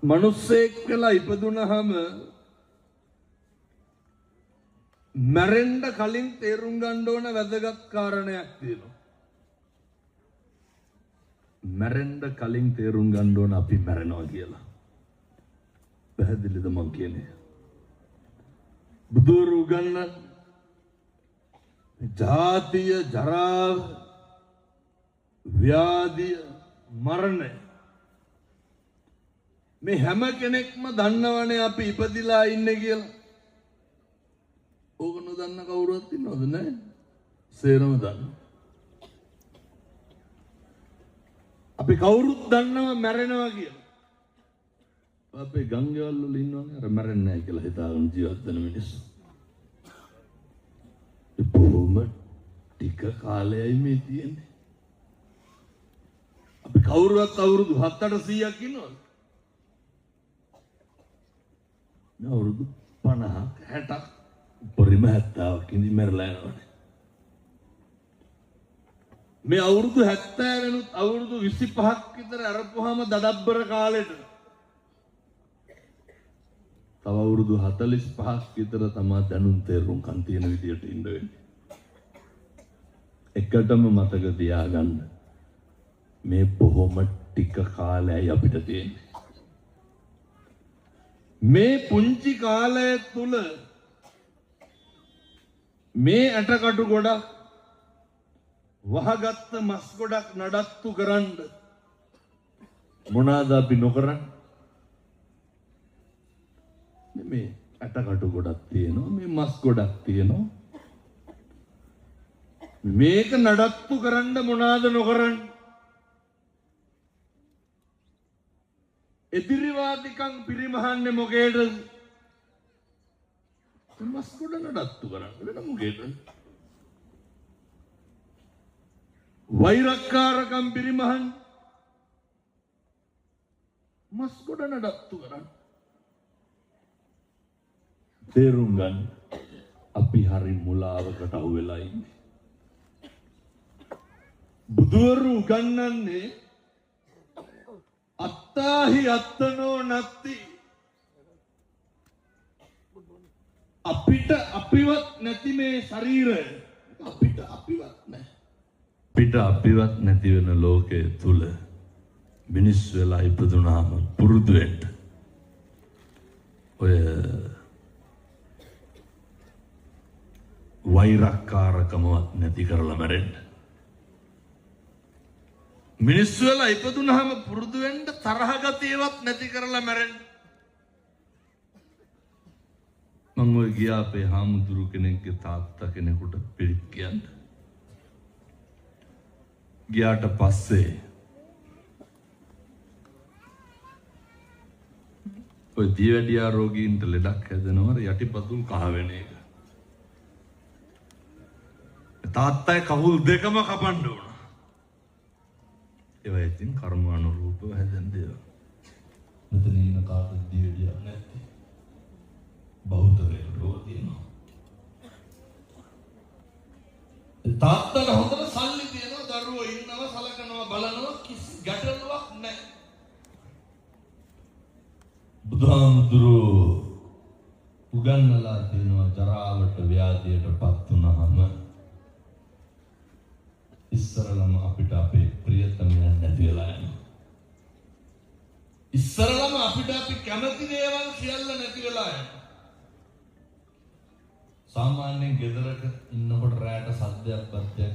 මනුස්සයෙක් කියලා ඉපදුනහම මැරෙන්න කලින් තේරුම් ගන්න ඕන වැදගත් කාරණයක් තියෙනවා. මැරෙන්න කලින් තේරුම් ගන්න ඕන අපි මැරෙනවා කියලා. පැහැදිලිද මං කියන්නේ? බුදුරු ගන්න ජාතිය ජරාව ව්‍යාධිය මරණය මේ හැම කෙනෙක්ම දන්නවනේ අපි ඉපදිලා ඉන්නේ කියලා. ඕක නොදන්න කවුරුවත් ඉන්නවද නැහැ? සේරම දන්නවා. අපි කවුරුත් දන්නවා මැරෙනවා කියලා. අපේ ගංගේවල් වල ඉන්නවනේ අර මැරෙන්නේ නැහැ කියලා හිතාගෙන ජීවත් වෙන මිනිස්සු. ඒ බොහොම ටික කාලයයි මේ තියෙන්නේ. අපි කවුරුවත් අවුරුදු 7-800ක් ඉන්නවද? අවුරුදු 50ක් 60ක් උපරිම 70ක් ඉඳි මැරලා යනවානේ. මේ අවුරුදු 70 වෙනුත් අවුරුදු 25ක් විතර අරපුවාම දඩබ්බර කාලෙට තව අවුරුදු 45ක් විතර තමයි දැනුම් තේරුම්කම් තියෙන විදියට ඉන්න වෙන්නේ. එකටම මතක තියාගන්න මේ බොහොම ටික කාලයයි අපිට තියෙන්නේ. මේ පුංචි කාලය තුල මේ ඇටකටු ගොඩක් වහගත්ත මස් ගොඩක් නඩත්තු කරන්න මොනවාද අපි නොකරන්නේ? මේ ඇටකටු ගොඩක් තියෙනවා, මේ මස් ගොඩක් තියෙනවා. මේක නඩත්තු කරන්න මොනවාද නොකරන්නේ? එදිරිවාදිකම් පිරිමහන්නේ මොකේද? මස් ගොඩ නඩත්තු කරන්න වෙන මොකේද? වෛරක්කාරකම් පිරිමහන්නේ මස් ගොඩ නඩත්තු කරන්න. තේරුම් ගන්න අපි හරි මුලාවකට අහු වෙලා ඉන්නේ. බුදුවරු උගන්වන්නේ අත්තාහි අත්තනෝ නත්ති. අපිට අපිවත් නැති මේ ශරීරය අපිට අපිවත් නැහැ. අපිට අපිවත් නැති වෙන ලෝකයේ තුල මිනිස් වෙලා ඉපදුනාම පුරුදු වෙන්න. ඔය වෛරක්කාරකමවත් නැති කරලා මැරෙන්න. මිනිස්සු වෙලා ඉපදුනහම පුරුදු වෙන්න තරහ ගතියවත් නැති කරලා මැරෙන්න. මම ඔය ගියා අපේ හාමුදුරු කෙනෙක්ගේ තාත්තා කෙනෙකුට පිරිත් කියන්න. ගියාට පස්සේ ඔය දියවැඩියා රෝගීන්ට ලෙඩක් හැදෙනවා යටිපතුල් කහ වෙන එක. තාත්තයි කකුල් දෙකම කපන්න ඕන. ඒවා ඉතින් කර්මානුරූපව හැදෙන දේවල්. මෙතන ඉන්න කාටද දියවැඩියක් නැත්තේ? බෞද්ධයෝ රෝග තියෙනවා. තාත්තට හොඳට සල්ලි තියෙනවා, දරුවෝ ඉන්නවා, සලකනවා, බලනවා, කිසි ගැටලුවක් නැහැ. බුදුහාමුදුරුවෝ උගන්වලා තියෙනවා ජරාවට ව්‍යාධියටපත් වුණාම ඉස්සරලම අපිට අපේ ප්‍රියතමයන් නැති වෙලා යනවා. ඉස්සරලම අපිට අපි කැමති දේවල් සියල්ල නැති වෙලා යනවා. සාමාන්‍යයෙන් ගෙදරක ඉන්නකොට රැට සද්දයක් පත්‍යක්